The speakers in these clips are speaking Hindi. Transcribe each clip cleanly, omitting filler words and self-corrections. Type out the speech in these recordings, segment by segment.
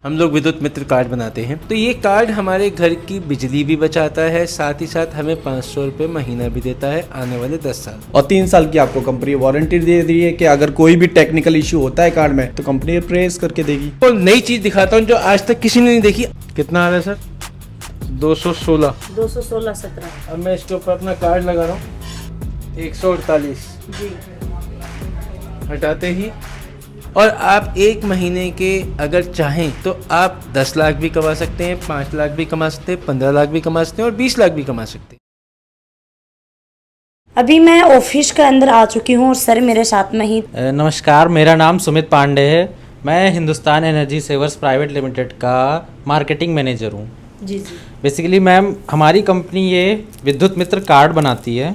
हम लोग विद्युत मित्र कार्ड बनाते हैं, तो ये कार्ड हमारे घर की बिजली भी बचाता है, साथ ही साथ हमें 500 रुपये महीना भी देता है आने वाले 10 साल। और 3 साल की आपको कंपनी वारंटी दे रही है कि अगर कोई भी टेक्निकल इश्यू होता है कार्ड में तो कंपनी रिप्लेस करके देगी। तो नई चीज दिखाता हूँ जो आज तक किसी ने नहीं देखी। कितना आ रहा है सर? 216। अब मैं इसके ऊपर अपना कार्ड लगा रहा हूँ 148 जी। हटाते ही, और आप एक महीने के अगर चाहें तो आप 10 लाख भी कमा सकते हैं, 5 लाख भी कमा सकते हैं, 15 लाख भी कमा सकते हैं और 20 लाख भी कमा सकते हैं। अभी मैं ऑफिस के अंदर आ चुकी हूँ और सर मेरे साथ में ही। नमस्कार, मेरा नाम सुमित पांडे है। मैं Hindustan Energy Savers Private limited का मार्केटिंग मैनेजर हूँ। जी जी। बेसिकली मैम, हमारी कंपनी ये विद्युत मित्र कार्ड बनाती है,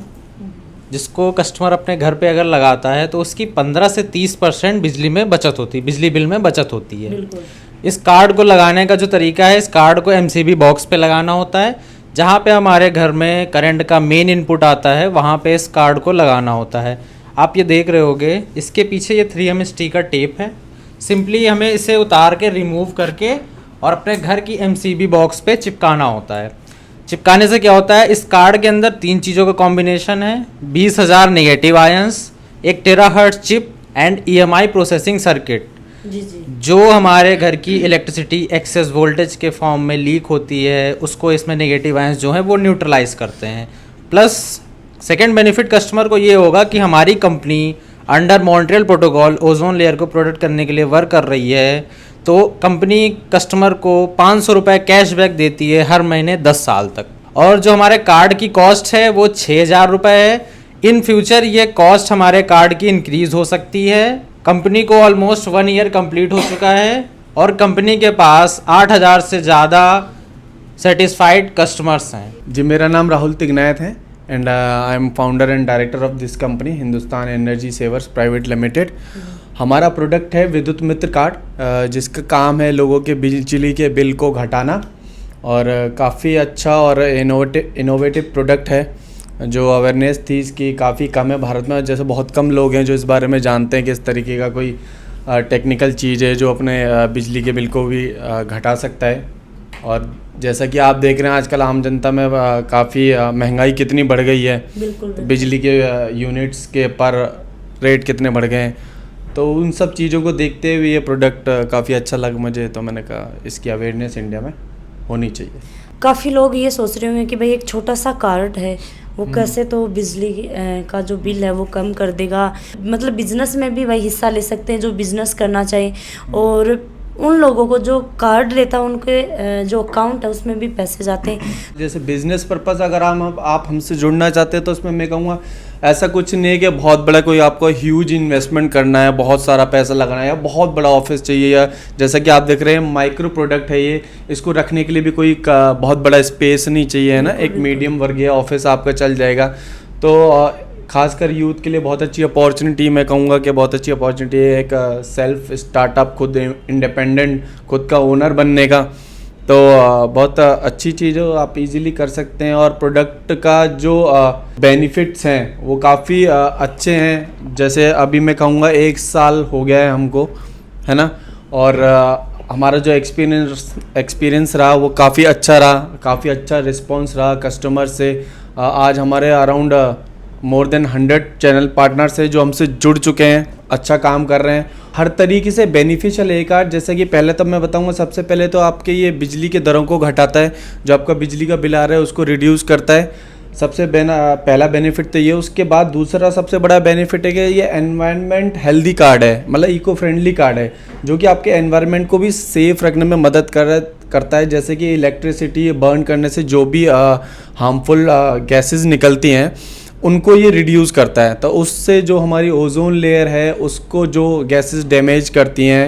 जिसको कस्टमर अपने घर पे अगर लगाता है तो उसकी 15 से 30% बिजली में बचत होती है, बिजली बिल में बचत होती है। बिल्कुल। इस कार्ड को लगाने का जो तरीका है, इस कार्ड को एमसीबी बॉक्स पे लगाना होता है। जहाँ पे हमारे घर में करंट का मेन इनपुट आता है, वहाँ पे इस कार्ड को लगाना होता है। आप ये देख रहे होगे, इसके पीछे ये 3M स्टिकर टेप है। सिंपली हमें इसे उतार के रिमूव करके और अपने घर की एमसीबी बॉक्स पे चिपकाना होता है। चिपकाने से क्या होता है, इस कार्ड के अंदर 3 चीज़ों का कॉम्बिनेशन है: 20,000 negative ions, 1 terahertz chip and EMI processing circuit, जी जी। जो हमारे घर की इलेक्ट्रिसिटी एक्सेस वोल्टेज के फॉर्म में लीक होती है, उसको इसमें नेगेटिव आयंस जो है वो न्यूट्रलाइज करते हैं। प्लस सेकेंड बेनिफिट कस्टमर को ये होगा कि हमारी company under Montreal protocol ozone layer को प्रोटेक्ट करने के लिए वर्क कर रही है। तो कंपनी कस्टमर को 500 रुपये कैशबैक देती है हर महीने 10 साल तक। और जो हमारे कार्ड की कॉस्ट है वो 6,000 रुपये है। इन फ्यूचर ये कॉस्ट हमारे कार्ड की इंक्रीज हो सकती है। कंपनी को ऑलमोस्ट 1 ईयर कंप्लीट हो चुका है और कंपनी के पास 8,000 से ज़्यादा सेटिस्फाइड कस्टमर्स हैं। जी, मेरा नाम राहुल तिगनायत है and I am founder and director of this company Hindustan Energy Savers Private Limited. हमारा प्रोडक्ट है विद्युत मित्र कार्ड, जिसका काम है लोगों के बिजली के बिल को घटाना, और काफ़ी अच्छा और इनोवेटिव प्रोडक्ट है। जो अवेयरनेस थी इसकी काफ़ी कम है भारत में, जैसे बहुत कम लोग हैं जो इस बारे में जानते हैं कि इस तरीके का कोई टेक्निकल चीज़ है जो अपने बिजली के बिल को भी घटा सकता है। और जैसा कि आप देख रहे हैं आजकल आम जनता में काफ़ी महंगाई कितनी बढ़ गई है, बिल्कुल। बिजली के यूनिट्स के पर रेट कितने बढ़ गए हैं, तो उन सब चीज़ों को देखते हुए ये प्रोडक्ट काफ़ी अच्छा लगा मुझे, तो मैंने कहा इसकी अवेयरनेस इंडिया में होनी चाहिए। काफ़ी लोग ये सोच रहे होंगे कि भाई एक छोटा सा कार्ड है, वो कैसे तो बिजली का जो बिल है वो कम कर देगा। मतलब बिजनेस में भी भाई हिस्सा ले सकते हैं जो बिजनेस करना चाहे, और उन लोगों को जो कार्ड लेता है उनके जो अकाउंट है उसमें भी पैसे जाते हैं। जैसे बिजनेस पर्पस अगर आप हमसे जुड़ना चाहते हैं तो उसमें मैं कहूँगा ऐसा कुछ नहीं है कि बहुत बड़ा कोई आपको ह्यूज इन्वेस्टमेंट करना है, बहुत सारा पैसा लगाना है, या बहुत बड़ा ऑफिस चाहिए, या जैसा कि आप देख रहे हैं माइक्रो प्रोडक्ट है ये, इसको रखने के लिए भी कोई बहुत बड़ा स्पेस नहीं चाहिए, है ना। एक मीडियम वर्गीय ऑफिस आपका चल जाएगा। तो खासकर यूथ के लिए बहुत अच्छी अपॉर्चुनिटी, मैं कहूँगा कि बहुत अच्छी अपॉर्चुनिटी है एक सेल्फ स्टार्टअप, खुद इंडिपेंडेंट, खुद का ओनर बनने का। तो बहुत अच्छी चीज़ है, आप इजीली कर सकते हैं। और प्रोडक्ट का जो बेनिफिट्स हैं वो काफ़ी अच्छे हैं। जैसे अभी मैं कहूँगा 1 साल हो गया है हमको, है ना, और हमारा जो एक्सपीरियंस रहा वो काफ़ी अच्छा रहा, काफ़ी अच्छा रिस्पॉन्स रहा कस्टमर से। आज हमारे around more than 100 channel partners है जो हमसे जुड़ चुके हैं, अच्छा काम कर रहे हैं। हर तरीके से बेनिफिशियल है कार्ड। जैसे कि पहले तो मैं बताऊंगा, सबसे पहले तो आपके ये बिजली के दरों को घटाता है, जो आपका बिजली का बिल आ रहा है उसको रिड्यूस करता है। सबसे पहला बेनिफिट तो ये। उसके बाद दूसरा सबसे बड़ा बेनिफिट है कि ये एनवायरनमेंट हेल्दी कार्ड है, मतलब इको फ्रेंडली कार्ड है, जो कि आपके एनवायरनमेंट को भी सेफ रखने में मदद करता है। जैसे कि इलेक्ट्रिसिटी बर्न करने से जो भी हार्मफुल गैसेस निकलती हैं उनको ये रिड्यूस करता है। तो उससे जो हमारी ओजोन लेयर है उसको जो गैसेस डैमेज करती हैं,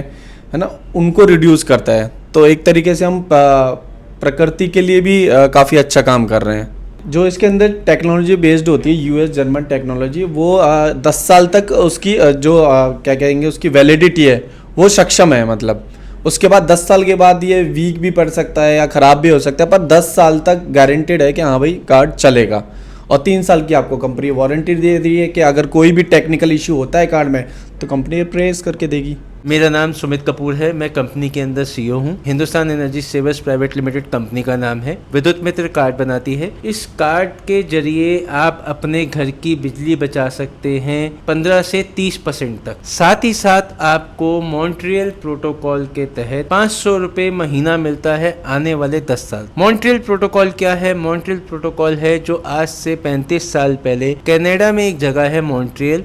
है ना, उनको रिड्यूस करता है। तो एक तरीके से हम प्रकृति के लिए भी काफ़ी अच्छा काम कर रहे हैं। जो इसके अंदर टेक्नोलॉजी बेस्ड होती है, US जर्मन टेक्नोलॉजी, वो 10 साल तक उसकी जो क्या कहेंगे उसकी वैलिडिटी है वो सक्षम है। मतलब उसके बाद 10 साल के बाद ये वीक भी पड़ सकता है या ख़राब भी हो सकता है, पर 10 साल तक गारंटेड है कि हाँ भाई कार्ड चलेगा। और 3 साल की आपको कंपनी वारंटी दे रही है कि अगर कोई भी टेक्निकल इश्यू होता है कार्ड में तो कंपनी रिप्लेस करके देगी। मेरा नाम सुमित कपूर है। मैं कंपनी के अंदर सीईओ हूँ। Hindustan Energy Savers Private Limited company का नाम है। विद्युत मित्र कार्ड बनाती है। इस कार्ड के जरिए आप अपने घर की बिजली बचा सकते हैं 15 से 30% तक। साथ ही साथ आपको मॉन्ट्रियल प्रोटोकॉल के तहत 500 रुपए महीना मिलता है आने वाले 10 साल। मॉन्ट्रियल प्रोटोकॉल क्या है? मॉन्ट्रियल प्रोटोकॉल है जो आज से 35 साल पहले कनाडा में एक जगह है मॉन्ट्रियल,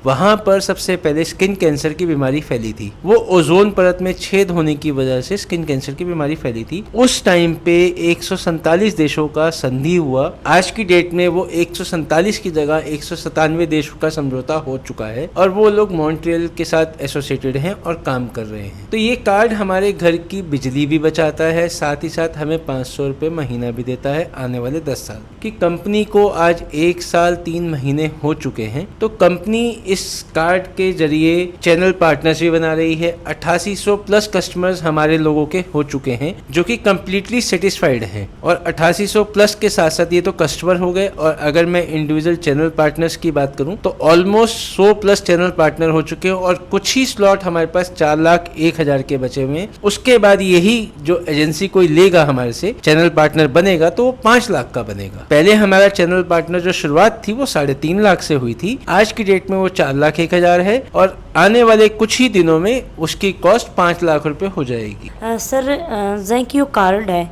वहाँ पर सबसे पहले स्किन कैंसर की बीमारी फैली थी। वो ओजोन परत में छेद होने की वजह से स्किन कैंसर की बीमारी फैली थी। उस टाइम पे 147 देशों का संधि हुआ। आज की डेट में वो 147 की जगह 197 देशों का समझौता हो चुका है और वो लोग मॉन्ट्रियल के साथ एसोसिएटेड हैं और काम कर रहे हैं। तो ये कार्ड हमारे घर की बिजली भी बचाता है, साथ ही साथ हमें 500 रुपये महीना भी देता है आने वाले 10 साल की। कंपनी को आज 1 साल 3 महीने हो चुके हैं। तो कंपनी इस कार्ड के जरिए चैनल पार्टनर्स भी बना रही है। 8800 प्लस कस्टमर्स हमारे लोगों के हो चुके हैं जो कि कम्प्लीटली सेटिस्फाइड हैं। और 8800 प्लस के साथ साथ ये तो कस्टमर हो गए, और अगर मैं इंडिविजुअल चैनल पार्टनर्स की बात करूं तो ऑलमोस्ट 100 प्लस चैनल पार्टनर हो चुके हैं और कुछ ही स्लॉट हमारे पास 4,01,000 के बचे हुए हैं। उसके बाद यही जो एजेंसी कोई लेगा हमारे से चैनल पार्टनर बनेगा तो वो 5 लाख का बनेगा। पहले हमारा चैनल पार्टनर जो शुरुआत थी वो 3.5 लाख से हुई थी। आज की डेट में वो 4,01,000 है और आने वाले कुछ ही दिनों में उसकी कॉस्ट 5 लाख रुपए हो जाएगी। सर जैसे कि यो कार्ड है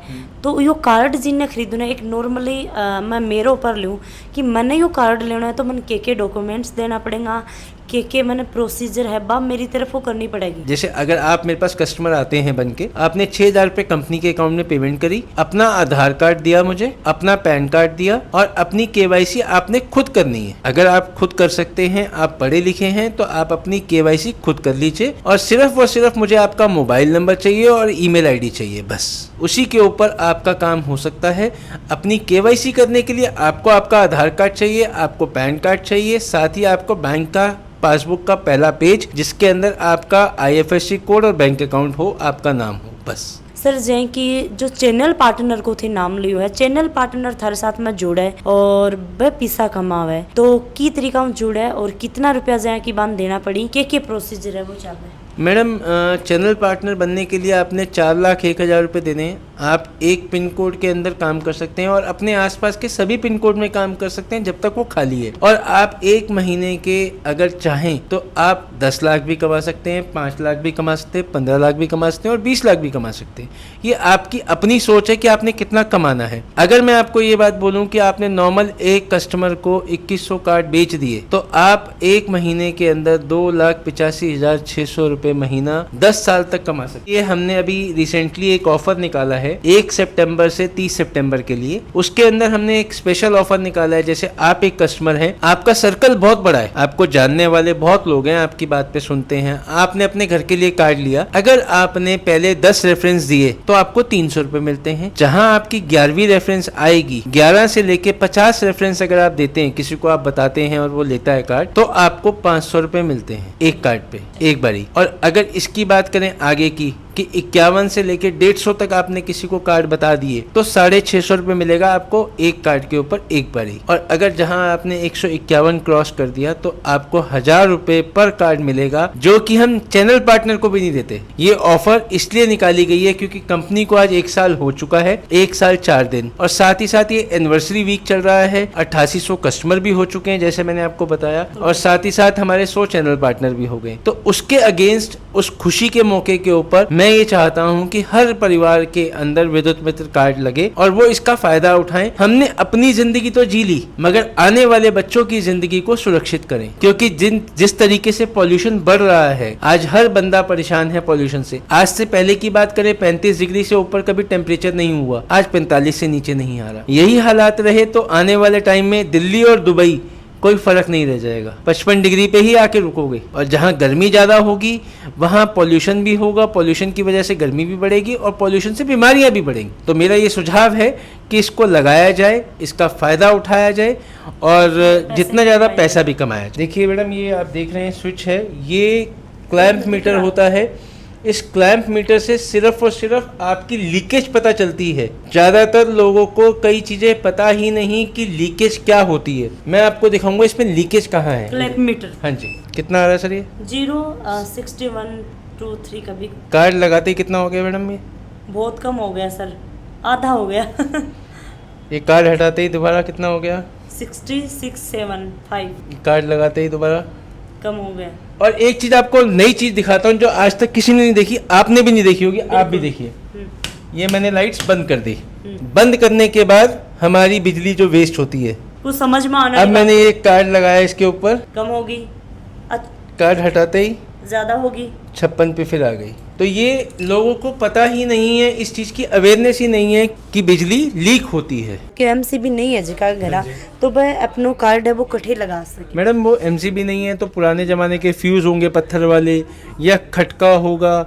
तो यो कार्ड जिन्हें खरीदना एक नॉर्मली मैं मेरे ऊपर लूँ कि मैंने यो कार्ड लेना है तो मैंने के डॉक्यूमेंट्स देना पड़ेगा, के मैंने प्रोसीजर है बा मेरी तरफ वो करनी पड़ेगी। जैसे अगर आप मेरे पास कस्टमर आते हैं बन के, आपने 6,000 रुपए कंपनी के अकाउंट में पेमेंट करी, अपना आधार कार्ड दिया मुझे, अपना पैन कार्ड दिया और अपनी KYC आपने खुद करनी है। अगर आप खुद कर सकते हैं, आप पढ़े लिखे हैं, तो आप अपनी KYC खुद कर लीजिए और सिर्फ मुझे आपका मोबाइल नंबर चाहिए और ईमेल ID चाहिए, बस उसी के ऊपर आपका काम हो सकता है। अपनी KYC करने के लिए आपको आपका आधार कार्ड चाहिए, आपको पैन कार्ड चाहिए, साथ ही आपको बैंक का पासबुक का पहला पेज जिसके अंदर आपका IFSC कोड और बैंक अकाउंट हो, आपका नाम हो, बस। सर जैसे कि जो चैनल पार्टनर को थे नाम लियो है, चैनल पार्टनर थारे साथ में जुड़ा है और वह पैसा कमावा है, तो की तरीका में जुड़ा है और कितना रुपया जैसे की बांध देना पड़ी, के प्रोसीजर है वो चल रहा है? मैडम चैनल पार्टनर बनने के लिए आपने 4,01,000 रुपये देने हैं। आप एक पिन कोड के अंदर काम कर सकते हैं और अपने आसपास के सभी पिन कोड में काम कर सकते हैं जब तक वो खाली है। और आप 1 महीने के अगर चाहें तो आप 10 लाख भी कमा सकते हैं, 5 लाख भी कमा सकते हैं, 15 लाख भी कमा सकते हैं और 20 लाख भी कमा सकते हैं। ये आपकी अपनी सोच है कि आपने कितना कमाना है। अगर मैं आपको ये बात बोलूँ कि आपने नॉर्मल एक कस्टमर को 2100 कार्ड बेच दिए तो आप 1 महीने के अंदर 2,85,600 रुपये महीना 10 साल तक कमा सकते हैं। ये हमने अभी रिसेंटली एक ऑफर निकाला है 1 सितंबर से 30 सितंबर के लिए। उसके अंदर हमने एक स्पेशल ऑफर निकाला है। जैसे आप एक कस्टमर हैं, आपका सर्कल बहुत बड़ा है, आपको जानने वाले बहुत लोग हैं, आपकी बात पे सुनते हैं, आपने अपने घर के लिए कार्ड लिया, अगर आपने पहले 10 रेफरेंस दिए तो आपको 300 रुपए मिलते हैं। जहां आपकी 11वीं रेफरेंस आएगी, 11 से लेके 50 रेफरेंस अगर आप देते हैं, किसी को आप बताते हैं और वो लेता है कार्ड, तो आपको 500 रुपए मिलते हैं एक कार्ड पे, एक बारी। और अगर इसकी बात करें आगे की कि 51 से लेके 150 तक आपने किसी को कार्ड बता दिए तो 650 रुपए मिलेगा आपको एक कार्ड के ऊपर एक बारी। और अगर जहां आपने 151 क्रॉस कर दिया तो आपको 1000 रुपए पर कार्ड मिलेगा, जो कि हम चैनल पार्टनर को भी नहीं देते। ये ऑफर इसलिए निकाली गई है क्योंकि कंपनी को आज 1 साल हो चुका है, 1 साल 4 दिन, और साथ ही साथ ये एनिवर्सरी वीक चल रहा है। 8800 कस्टमर भी हो चुके हैं जैसे मैंने आपको बताया, और साथ ही साथ हमारे 100 चैनल पार्टनर भी हो गए। तो उसके अगेंस्ट, उस खुशी के मौके के ऊपर मैं ये चाहता हूं कि हर परिवार के अंदर विद्युत मित्र कार्ड लगे और वो इसका फायदा उठाएं। हमने अपनी जिंदगी तो जी ली, मगर आने वाले बच्चों की जिंदगी को सुरक्षित करें, क्योंकि जिस तरीके से पॉल्यूशन बढ़ रहा है, आज हर बंदा परेशान है पॉल्यूशन से। आज से पहले की बात करें, 35 डिग्री से ऊपर कभी टेम्परेचर नहीं हुआ, आज 45 से नीचे नहीं आ रहा। यही हालात रहे तो आने वाले टाइम में दिल्ली और दुबई कोई फर्क नहीं रह जाएगा, 55 डिग्री पे ही आके रुकोगे। और जहाँ गर्मी ज़्यादा होगी वहाँ पॉल्यूशन भी होगा, पॉल्यूशन की वजह से गर्मी भी बढ़ेगी और पॉल्यूशन से बीमारियाँ भी बढ़ेंगी। तो मेरा ये सुझाव है कि इसको लगाया जाए, इसका फ़ायदा उठाया जाए और जितना ज़्यादा पैसा भी कमाया जाए। देखिए मैडम, ये आप देख रहे हैं स्विच है, ये क्लैंप मीटर होता है। इस क्लैंप मीटर से सिर्फ और सिर्फ आपकी लीकेज पता चलती है। ज़्यादातर लोगों को कई चीज़ें पता ही नहीं कि लीकेज क्या होती है। मैं आपको दिखाऊंगा इसमें लीकेज कहाँ है। क्लैंप मीटर, हाँ जी, कितना आ रहा है सर? ये 061 2-3 कभी। कार्ड लगाते ही कितना हो गया मैडम ये? बहुत कम हो गया सर, आधा हो गया। ये कार्ड हटाते ही दोबारा कितना हो गया? 6675 कार्ड लगाते ही दोबारा कम हो गया। और एक चीज आपको नई चीज दिखाता हूँ जो आज तक किसी ने नहीं देखी, आपने भी नहीं देखी होगी, आप भी देखिए। ये मैंने लाइट्स बंद कर दी। बंद करने के बाद हमारी बिजली जो वेस्ट होती है, कुछ समझ में आना अब मैंने ये कार्ड लगाया इसके ऊपर, कम होगी, कार्ड हटाते ही ज्यादा होगी। 56 पे फिर आ गई। तो ये लोगों को पता ही नहीं है, इस चीज की अवेयरनेस ही नहीं है कि बिजली लीक होती है। कि एमसीबी नहीं है जिका घरा, तो वह अपनो कार्ड है वो कठे लगा सके। मैडम वो एमसीबी नहीं है तो पुराने ज़माने के फ्यूज़ होंगे पत्थर वाले, या खटका होगा,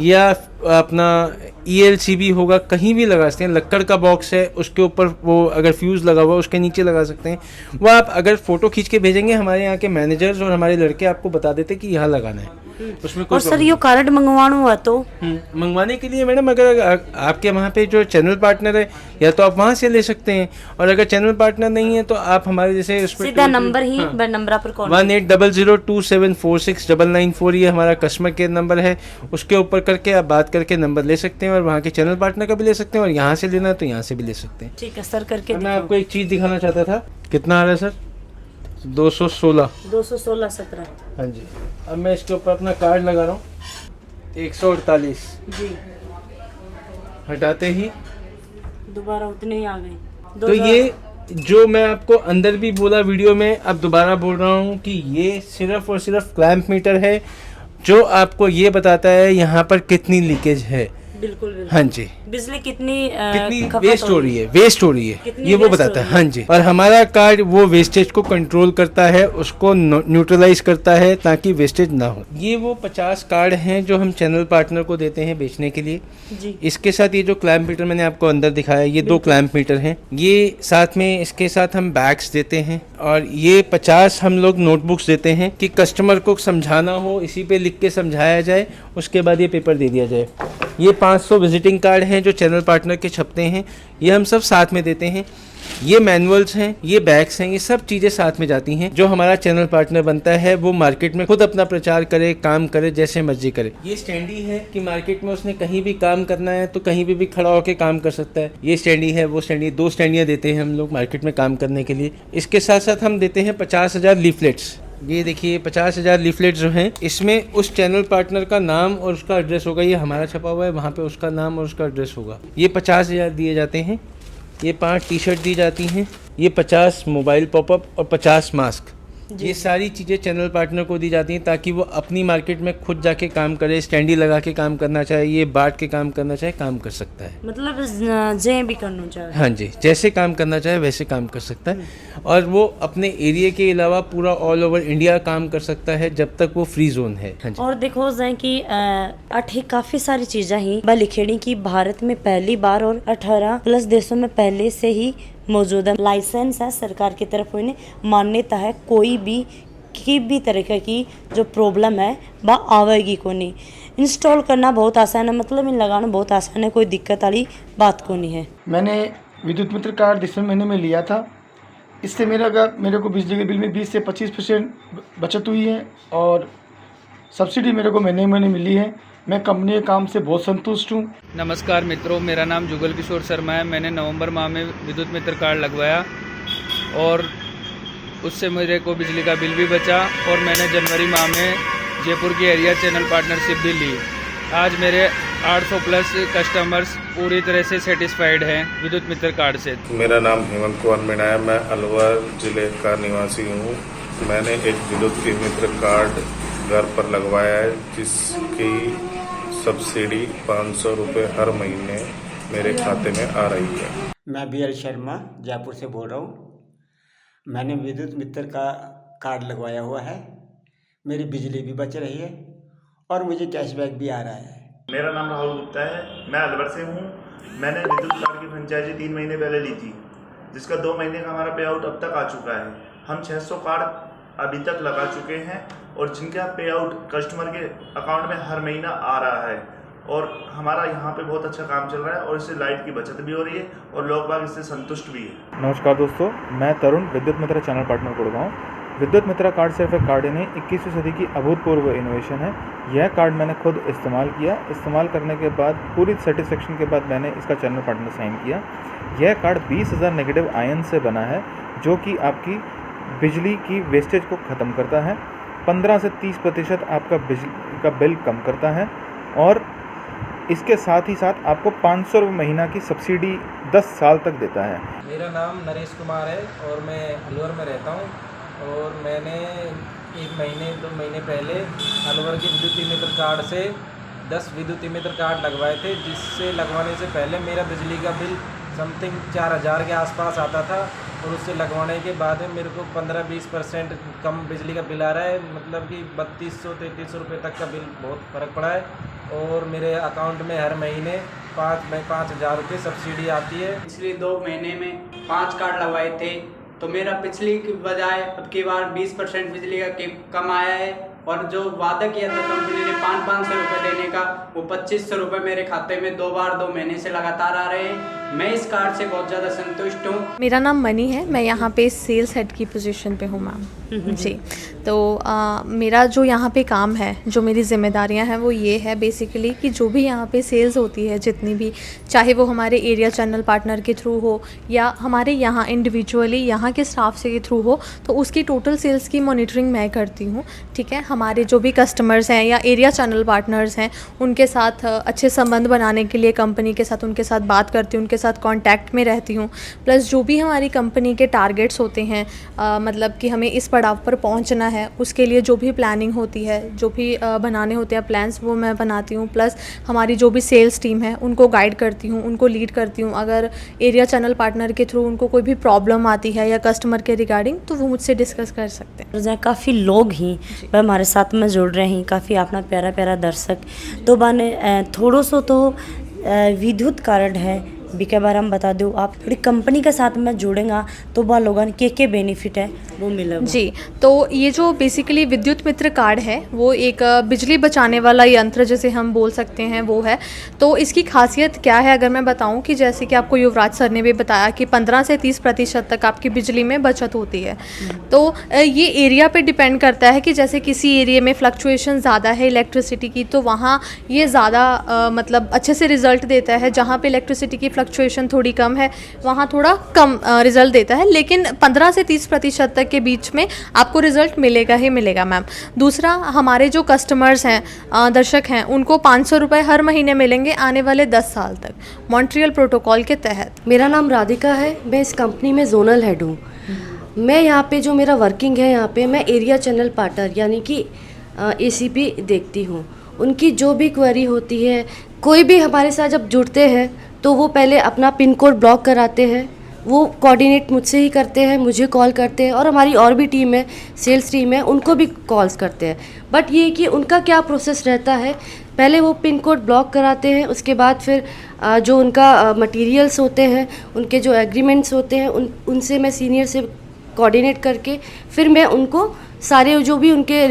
या अपना ELCB होगा, कहीं भी लगा सकते हैं। लक्कड़ का बॉक्स है, उसके ऊपर वो अगर फ्यूज़ लगा हुआ उसके नीचे लगा सकते हैं। वो आप अगर फ़ोटो खींच के भेजेंगे, हमारे यहाँ के मैनेजर्स और हमारे लड़के आपको बता देते कि यहाँ लगाना है। उसमें कोई और सर ये कार्ड मंगवाना हुआ तो मंगवाने के लिए मैडम अगर आपके वहाँ पे जो चैनल पार्टनर है, या तो आप वहाँ से ले सकते हैं, और अगर चैनल पार्टनर नहीं है तो आप हमारे जैसे उस पर सीधा नंबर ही नंबर पर कॉल 180027469994 ये हमारा कस्टमर केयर नंबर है। उसके ऊपर करके आप बात करके नंबर ले सकते हैं, और वहाँ के चैनल पार्टनर का भी ले सकते हैं, और यहाँ से लेना है तो यहाँ से भी ले सकते हैं। ठीक है सर, करके मैं आपको एक चीज़ दिखाना चाहता था। कितना आ रहा है सर? 216। 216-17। हाँ जी। अब मैं इसके ऊपर अपना कार्ड लगा रहा हूँ, 148 जी, हटाते ही दोबारा उतने ही आ गए। तो ये जो मैं आपको अंदर भी बोला वीडियो में, अब दोबारा बोल रहा हूँ कि ये सिर्फ और सिर्फ क्लैंप मीटर है जो आपको ये बताता है यहाँ पर कितनी लीकेज है। बिल्कुल बिल्कुल। हाँ जी, बिजली कितनी कितनी वेस्ट हो रही है, वेस्ट हो रही है, कितनी ये वो waste बताता हो है। रही है। हाँ जी, और हमारा कार्ड वो वेस्टेज को कंट्रोल करता है, उसको न्यूट्रलाइज करता है ताकि वेस्टेज ना हो। ये वो 50 कार्ड हैं जो हम चैनल पार्टनर को देते हैं बेचने के लिए। जी, इसके साथ ये जो क्लैंप मीटर मैंने आपको अंदर दिखाया, ये 2 क्लैंप मीटर हैं। ये साथ में इसके साथ हम बैग्स देते हैं, और ये 50 हम लोग नोटबुक्स देते हैं कि कस्टमर को समझाना हो, इसी पे लिख के समझाया जाए, उसके बाद ये पेपर दे दिया जाए। ये 500 विजिटिंग कार्ड हैं जो चैनल पार्टनर के छपते हैं, ये हम सब साथ में देते हैं। ये मैनुअल्स हैं, ये बैग्स हैं, ये सब चीज़ें साथ में जाती हैं। जो हमारा चैनल पार्टनर बनता है वो मार्केट में खुद अपना प्रचार करे, काम करे, जैसे मर्जी करे। ये स्टैंडी है कि मार्केट में उसने कहीं भी काम करना है तो कहीं भी खड़ा होकर काम कर सकता है। ये स्टैंडी है, वो स्टैंडी, 2 स्टैंडियाँ देते हैं हम लोग मार्केट में काम करने के लिए। इसके साथ साथ हम देते हैं 50,000 लीफलेट्स। ये देखिए 50,000 लीफलेट जो हैं, इसमें उस चैनल पार्टनर का नाम और उसका एड्रेस होगा। ये हमारा छपा हुआ है, वहाँ पे उसका नाम और उसका एड्रेस होगा। ये 50,000 दिए जाते हैं। ये 5 टी-शर्ट दी जाती हैं। ये 50 मोबाइल पॉपअप और 50 मास्क, ये सारी चीज़ें चैनल पार्टनर को दी जाती हैं ताकि वो अपनी मार्केट में खुद जाके काम करे। स्टैंडी लगा के काम करना चाहे, ये बाट के काम करना चाहे, काम कर सकता है। मतलब जे भी करना चाहे। हाँ जी, जैसे काम करना चाहे वैसे काम कर सकता है, और वो अपने एरिया के अलावा पूरा ऑल ओवर इंडिया काम कर सकता है जब तक वो फ्री जोन है। हाँ जी। और देखो जाए कि अठे काफी सारी चीज़ें ही लिखेड़ी की भारत में पहली बार और 18+ देशों में पहले से ही मौजूद है। लाइसेंस है सरकार की तरफ, उन्हें मान्यता है। कोई भी तरह की जो प्रॉब्लम है वह आवेगी को नहीं। इंस्टॉल करना बहुत आसान है, मतलब इन लगाना बहुत आसान है, कोई दिक्कत वाली बात को नहीं है। मैंने विद्युत मित्र कार्ड दिसंबर महीने में लिया था। इससे मेरे को बिजली के बिल में 20 से 25% बचत हुई है, और सब्सिडी मेरे को महीने महीने मिली है। मैं कंपनी के काम से बहुत संतुष्ट हूँ। नमस्कार मित्रों, मेरा नाम जुगल किशोर शर्मा है। मैंने नवंबर माह में विद्युत मित्र कार्ड लगवाया, और उससे मेरे को बिजली का बिल भी बचा, और मैंने जनवरी माह में जयपुर की एरिया चैनल पार्टनरशिप भी ली। आज मेरे 800+ कस्टमर्स पूरी तरह से सेटिस्फाइड हैं विद्युत मित्र कार्ड से। मेरा नाम हेमंत कुमार मीणा है। मैं अलवर ज़िले का निवासी हूँ। मैंने एक विद्युत मित्र कार्ड घर पर लगवाया है, जिसकी सब्सिडी 500 रुपये हर महीने मेरे खाते में आ रही है। मैं BL शर्मा जयपुर से बोल रहा हूँ। मैंने विद्युत मित्र का कार्ड लगवाया हुआ है। मेरी बिजली भी बच रही है और मुझे कैशबैक भी आ रहा है। मेरा नाम राहुल गुप्ता है। मैं अलवर से हूँ। मैंने विद्युत कार्ड की फ्रेंचाइजी 3 महीने पहले ली थी, जिसका 2 महीने का हमारा पे आउट अब तक आ चुका है। हम 600 कार्ड अभी तक लगा चुके हैं, और जिनका पे आउट कस्टमर के अकाउंट में हर महीना आ रहा है, और हमारा यहाँ पे बहुत अच्छा काम चल रहा है, और इससे लाइट की बचत भी हो रही है और लोग बाग इससे संतुष्ट भी है। नमस्कार दोस्तों, मैं तरुण विद्युत मित्र चैनल पार्टनर गुड़गांव। विद्युत मित्रा कार्ड सिर्फ एक कार्ड ही नहीं, 21वीं सदी की अभूतपूर्व इनोवेशन है। यह कार्ड मैंने खुद इस्तेमाल किया। इस्तेमाल करने के बाद पूरी सेटिस्फेक्शन के बाद मैंने इसका चैनल पार्टनर साइन किया। यह कार्ड 20,000 नेगेटिव आयन से बना है, जो कि आपकी बिजली की वेस्टेज को ख़त्म करता है। 15 से 30% आपका बिजली का बिल कम करता है और इसके साथ ही साथ आपको 500 रुपये महीना की सब्सिडी 10 साल तक देता है। मेरा नाम नरेश कुमार है और मैं अलवर में रहता हूँ। और मैंने 1 महीने 2 महीने पहले अलवर के विद्युत मित्र कार्ड से 10 विद्युत मित्र कार्ड लगवाए थे, जिससे लगवाने से पहले मेरा बिजली का बिल समथिंग 4,000 के आसपास आता था और उससे लगवाने के बाद में मेरे को 15-20% कम बिजली का बिल आ रहा है। मतलब कि 3200-3300 रुपये तक का बिल बहुत फ़र्क पड़ा है और मेरे अकाउंट में हर महीने 5,000 रुपये सब्सिडी आती है। पिछले 2 महीने में 5 कार्ड लगवाए थे, तो मेरा पिछली की बजाय अब की बार 20% बिजली का कम आया है और जो वादा किया था कंपनी ने 500 रुपये देने का, वो 2500 रुपये मेरे खाते में 2 महीने से लगातार आ रहे हैं। मैं इस कार्ड से बहुत ज़्यादा संतुष्ट हूँ। मेरा नाम मनी है, मैं यहाँ पे सेल्स हेड की पोजीशन पे हूँ मैम जी। तो मेरा जो यहाँ पे काम है, जो मेरी ज़िम्मेदारियाँ हैं वो ये है बेसिकली कि जो भी यहाँ पे सेल्स होती है, जितनी भी, चाहे वो हमारे एरिया चैनल पार्टनर के थ्रू हो या हमारे यहाँ इंडिविजुअली यहाँ के स्टाफ से के थ्रू हो, तो उसकी टोटल सेल्स की मॉनिटरिंग मैं करती हूँ। ठीक है, हमारे जो भी कस्टमर्स हैं या एरिया चैनल पार्टनर्स हैं, उनके साथ अच्छे संबंध बनाने के लिए कंपनी के साथ उनके साथ बात करती हूँ, उनके साथ कांटेक्ट में रहती हूँ। प्लस जो भी हमारी कंपनी के टारगेट्स होते हैं, मतलब कि हमें इस पड़ाव पर पहुँचना है, उसके लिए जो भी प्लानिंग होती है, जो भी बनाने होते हैं प्लान्स, वो मैं बनाती हूँ। प्लस हमारी जो भी सेल्स टीम है उनको गाइड करती हूँ, उनको लीड करती हूँ। अगर एरिया चैनल पार्टनर के थ्रू उनको कोई भी प्रॉब्लम आती है या कस्टमर के रिगार्डिंग, तो वो मुझसे डिस्कस कर सकते हैं। काफ़ी लोग ही हमारे साथ में जुड़ रहे हैं, काफ़ी अपना प्यारा प्यारा दर्शक। तो बाने थोड़ो सो तो विद्युत कार्ड है बीके बारे हम बता दो। आप थोड़ी कंपनी के साथ में जुड़ेंगे तो वह लोगों के बेनिफिट है वो मिलेगा जी। तो ये जो बेसिकली विद्युत मित्र कार्ड है वो एक बिजली बचाने वाला यंत्र जिसे हम बोल सकते हैं वो है। तो इसकी खासियत क्या है अगर मैं बताऊं कि जैसे कि आपको युवराज सर ने भी बताया कि 15 से 30% तक आपकी बिजली में बचत होती है। तो ये एरिया पे डिपेंड करता है कि जैसे किसी एरिया में फ्लक्चुएशन ज़्यादा है इलेक्ट्रिसिटी की, तो वहाँ ये ज़्यादा मतलब अच्छे से रिज़ल्ट देता है। जहाँ पे इलेक्ट्रिसिटी की फ्लक्चुएशन थोड़ी कम है वहाँ थोड़ा कम रिज़ल्ट देता है, लेकिन 15 से 30% तक के बीच में आपको रिज़ल्ट मिलेगा ही मिलेगा मैम। दूसरा, हमारे जो कस्टमर्स हैं, दर्शक हैं, उनको 500 रुपये हर महीने मिलेंगे आने वाले 10 साल तक, मॉन्ट्रियल प्रोटोकॉल के तहत। मेरा नाम राधिका है, मैं इस कंपनी में जोनल हेड हूँ। मैं यहाँ पे जो मेरा वर्किंग है, यहाँ पे मैं एरिया चैनल पार्टनर यानी कि ACP देखती हूँ। उनकी जो भी क्वेरी होती है, कोई भी हमारे साथ जब जुड़ते हैं तो वो पहले अपना पिन कोड ब्लॉक कराते हैं, वो कोऑर्डिनेट मुझसे ही करते हैं, मुझे कॉल करते हैं और हमारी और भी टीम है, सेल्स टीम है, उनको भी कॉल्स करते हैं। बट ये कि उनका क्या प्रोसेस रहता है, पहले वो पिन कोड ब्लॉक कराते हैं, उसके बाद फिर जो उनका मटेरियल्स होते हैं, उनके जो एग्रीमेंट्स होते हैं, उनसे मैं सीनियर से कोऑर्डिनेट करके फिर मैं उनको सारे जो भी उनके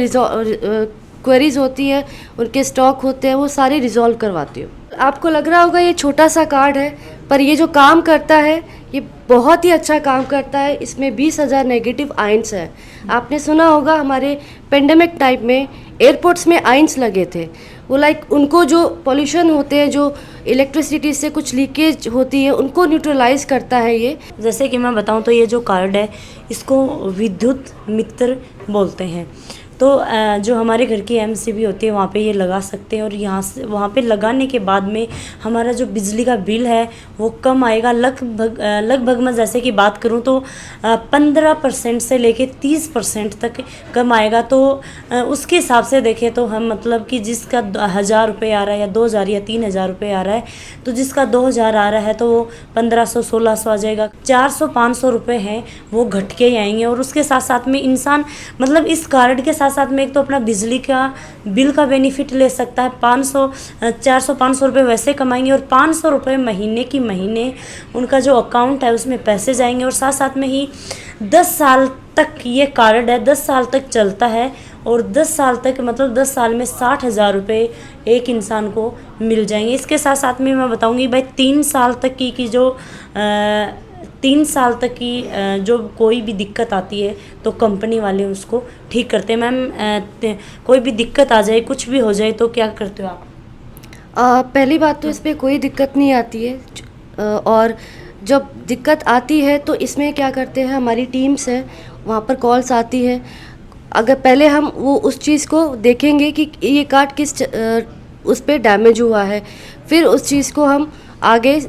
क्वेरीज होती है, उनके स्टॉक होते हैं, वो सारे रिजॉल्व करवाती हूँ। आपको लग रहा होगा ये छोटा सा कार्ड है, पर ये जो काम करता है ये बहुत ही अच्छा काम करता है। इसमें 20,000 नेगेटिव आयंस है। आपने सुना होगा हमारे पेंडेमिक टाइम में एयरपोर्ट्स में आयंस लगे थे, वो लाइक उनको जो पोल्यूशन होते हैं, जो इलेक्ट्रिसिटी से कुछ लीकेज होती है, उनको न्यूट्रलाइज करता है ये। जैसे कि मैं बताऊं तो ये जो कार्ड है इसको विद्युत मित्र बोलते हैं। तो जो हमारे घर की MCB होती है वहाँ पे ये लगा सकते हैं और यहाँ से वहाँ पे लगाने के बाद में हमारा जो बिजली का बिल है वो कम आएगा। लगभग मैं जैसे कि बात करूँ तो 15% से लेके 30% तक कम आएगा। तो उसके हिसाब से देखें तो हम मतलब कि जिसका 1,000 रुपये आ रहा है या 2,000 या 3,000 रुपये आ रहा है, तो जिसका 2,000 आ रहा है तो वो 1,500-1,600 आ जाएगा। 400-500 रुपये हैं वो घट के ही आएंगे। और उसके साथ साथ में इंसान मतलब इस कार्ड के साथ में एक तो अपना बिजली का बिल का बेनिफिट ले सकता है। 400-500 रुपये वैसे कमाएंगे और 500 रुपये महीने की महीने उनका जो अकाउंट है उसमें पैसे जाएंगे। और साथ साथ में ही 10 साल तक ये कार्ड है, 10 साल तक चलता है और 10 साल तक मतलब 10 साल में 60,000 रुपये एक इंसान को मिल जाएंगे। इसके साथ साथ में मैं बताऊंगी भाई 3 साल तक की जो 3 साल तक की जो कोई भी दिक्कत आती है तो कंपनी वाले उसको ठीक करते हैं। मैम कोई भी दिक्कत आ जाए, कुछ भी हो जाए तो क्या करते हो आप? पहली बात तो इस पर कोई दिक्कत नहीं आती है, और जब दिक्कत आती है तो इसमें क्या करते हैं, हमारी टीम्स है वहाँ पर कॉल्स आती है। अगर पहले हम वो उस चीज़ को देखेंगे कि ये कार्ड किस उस पर डैमेज हुआ है, फिर उस चीज़ को हम आगे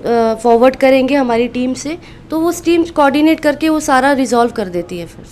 फॉरवर्ड करेंगे हमारी टीम से, तो वो टीम कोऑर्डिनेट करके वो सारा रिजॉल्व कर देती है फिर।